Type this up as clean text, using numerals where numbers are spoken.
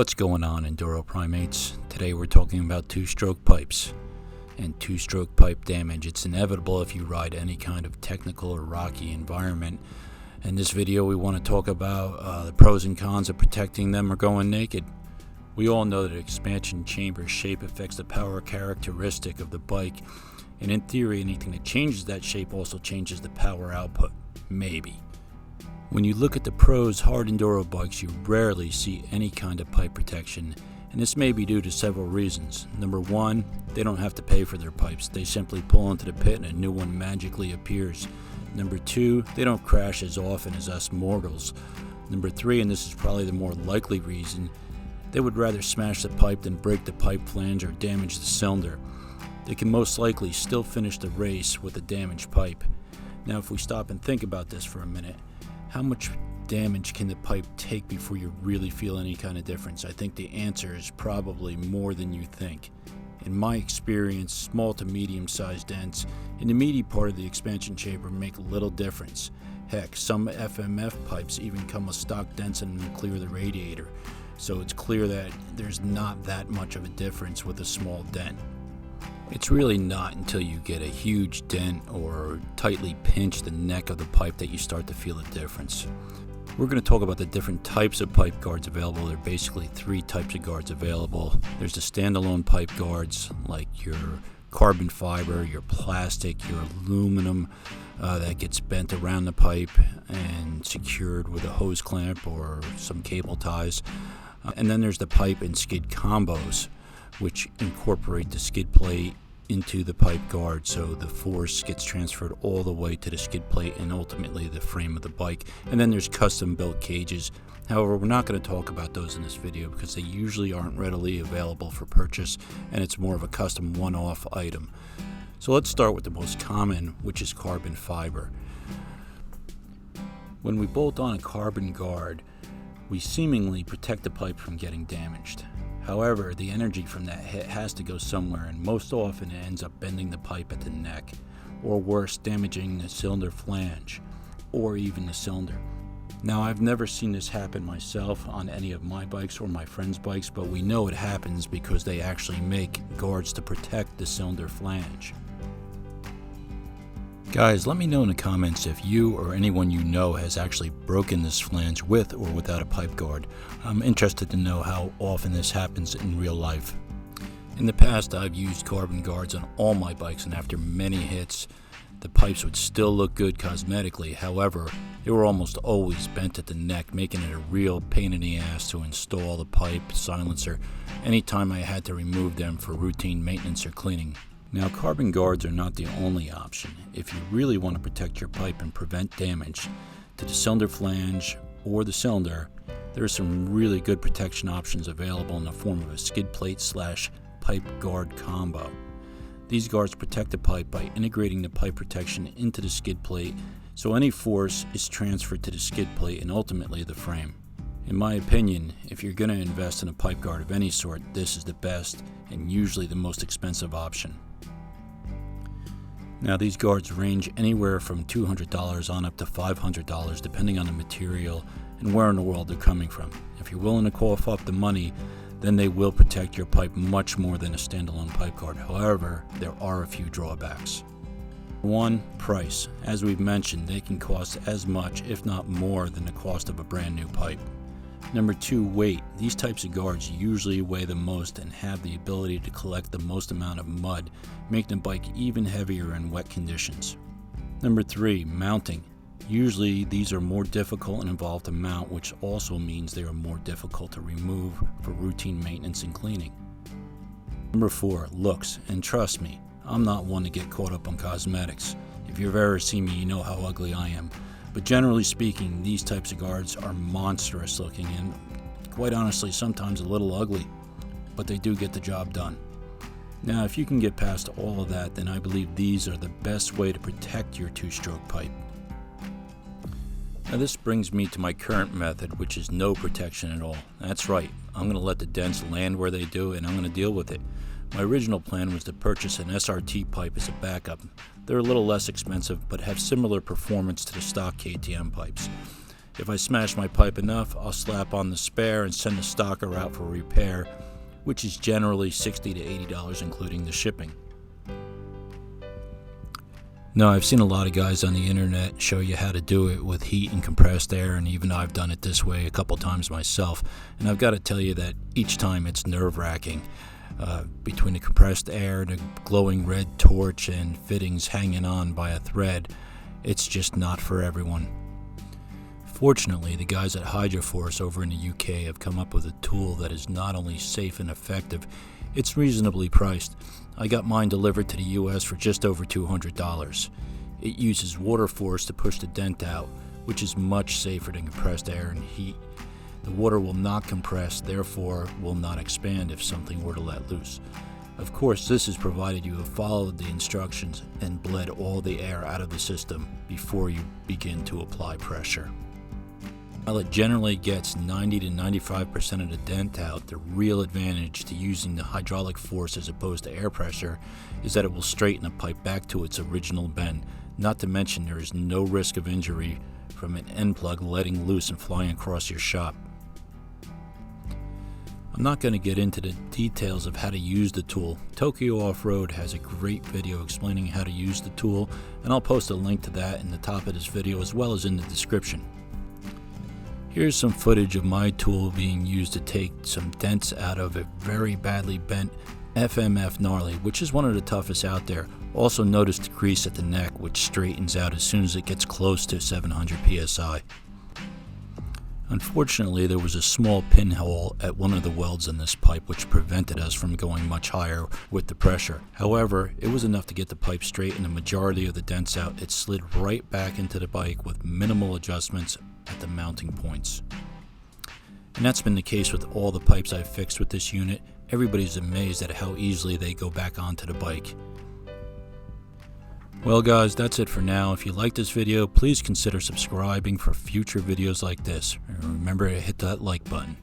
What's going on, Enduro Primates? Today we're talking about two-stroke pipes and two-stroke pipe damage. It's inevitable if you ride any kind of technical or rocky environment. In this video we want to talk about the pros and cons of protecting them or going naked. We all know that expansion chamber shape affects the power characteristic of the bike, and in theory anything that changes that shape also changes the power output. Maybe. When you look at the pros hard enduro bikes, you rarely see any kind of pipe protection, and this may be due to several reasons. Number one, they don't have to pay for their pipes. They simply pull into the pit and a new one magically appears. Number two, they don't crash as often as us mortals. Number three, and this is probably the more likely reason, they would rather smash the pipe than break the pipe flange or damage the cylinder. They can most likely still finish the race with a damaged pipe. Now if we stop and think about this for a minute, how much damage can the pipe take before you really feel any kind of difference? I think the answer is probably more than you think. In my experience, small to medium-sized dents in the meaty part of the expansion chamber make little difference. Heck, some FMF pipes even come with stock dents in them to clear the radiator, so it's clear that there's not that much of a difference with a small dent. It's really not until you get a huge dent or tightly pinch the neck of the pipe that you start to feel a difference. We're going to talk about the different types of pipe guards available. There are basically three types of guards available. There's the standalone pipe guards, like your carbon fiber, your plastic, your aluminum that gets bent around the pipe and secured with a hose clamp or some cable ties. And then there's the pipe and skid combos, which incorporate the skid plate into the pipe guard, so the force gets transferred all the way to the skid plate and ultimately the frame of the bike. And then there's custom built cages. However, we're not going to talk about those in this video because they usually aren't readily available for purchase, and it's more of a custom one-off item. So let's start with the most common, which is carbon fiber. When we bolt on a carbon guard, we seemingly protect the pipe from getting damaged. However, the energy from that hit has to go somewhere, and most often it ends up bending the pipe at the neck, or worse, damaging the cylinder flange, or even the cylinder. Now, I've never seen this happen myself on any of my bikes or my friends' bikes, but we know it happens because they actually make guards to protect the cylinder flange. Guys, let me know in the comments if you or anyone you know has actually broken this flange with or without a pipe guard. I'm interested to know how often this happens in real life. In the past, I've used carbon guards on all my bikes, and after many hits, the pipes would still look good cosmetically. However, they were almost always bent at the neck, making it a real pain in the ass to install the pipe silencer anytime I had to remove them for routine maintenance or cleaning. Now, carbon guards are not the only option. If you really want to protect your pipe and prevent damage to the cylinder flange or the cylinder, there are some really good protection options available in the form of a skid plate / pipe guard combo. These guards protect the pipe by integrating the pipe protection into the skid plate, so any force is transferred to the skid plate and ultimately the frame. In my opinion, if you're going to invest in a pipe guard of any sort, this is the best and usually the most expensive option. Now, these guards range anywhere from $200 on up to $500 depending on the material and where in the world they're coming from. If you're willing to cough up the money, then they will protect your pipe much more than a standalone pipe guard. However, there are a few drawbacks. One, price. As we've mentioned, they can cost as much, if not more, than the cost of a brand new pipe. Number two, weight. These types of guards usually weigh the most and have the ability to collect the most amount of mud, making the bike even heavier in wet conditions. Number three, mounting. Usually these are more difficult and involved to mount, which also means they are more difficult to remove for routine maintenance and cleaning. Number four, looks. And trust me, I'm not one to get caught up on cosmetics. If you've ever seen me, you know how ugly I am. But generally speaking, these types of guards are monstrous looking and, quite honestly, sometimes a little ugly, but they do get the job done. Now, if you can get past all of that, then I believe these are the best way to protect your two-stroke pipe. Now, this brings me to my current method, which is no protection at all. That's right, I'm going to let the dents land where they do, and I'm going to deal with it. My original plan was to purchase an SRT pipe as a backup. They're a little less expensive, but have similar performance to the stock KTM pipes. If I smash my pipe enough, I'll slap on the spare and send the stocker out for repair, which is generally $60 to $80 including the shipping. Now, I've seen a lot of guys on the internet show you how to do it with heat and compressed air, and even I've done it this way a couple times myself, and I've got to tell you that each time it's nerve-wracking. Between the compressed air, the glowing red torch, and fittings hanging on by a thread, it's just not for everyone. Fortunately, the guys at Hydroforce over in the UK have come up with a tool that is not only safe and effective, it's reasonably priced. I got mine delivered to the US for just over $200. It uses water force to push the dent out, which is much safer than compressed air and heat. The water will not compress, therefore will not expand if something were to let loose. Of course, this is provided you have followed the instructions and bled all the air out of the system before you begin to apply pressure. While it generally gets 90 to 95% of the dent out, the real advantage to using the hydraulic force as opposed to air pressure is that it will straighten the pipe back to its original bend. Not to mention there is no risk of injury from an end plug letting loose and flying across your shop. I'm not going to get into the details of how to use the tool. Tokyo Off-Road has a great video explaining how to use the tool, and I'll post a link to that in the top of this video as well as in the description. Here's some footage of my tool being used to take some dents out of a very badly bent FMF gnarly, which is one of the toughest out there. Also notice the grease at the neck, which straightens out as soon as it gets close to 700 psi. Unfortunately, there was a small pinhole at one of the welds in this pipe which prevented us from going much higher with the pressure. However, it was enough to get the pipe straight and the majority of the dents out. It slid right back into the bike with minimal adjustments at the mounting points. And that's been the case with all the pipes I've fixed with this unit. Everybody's amazed at how easily they go back onto the bike. Well guys, that's it for now. If you like this video, please consider subscribing for future videos like this. And remember to hit that like button.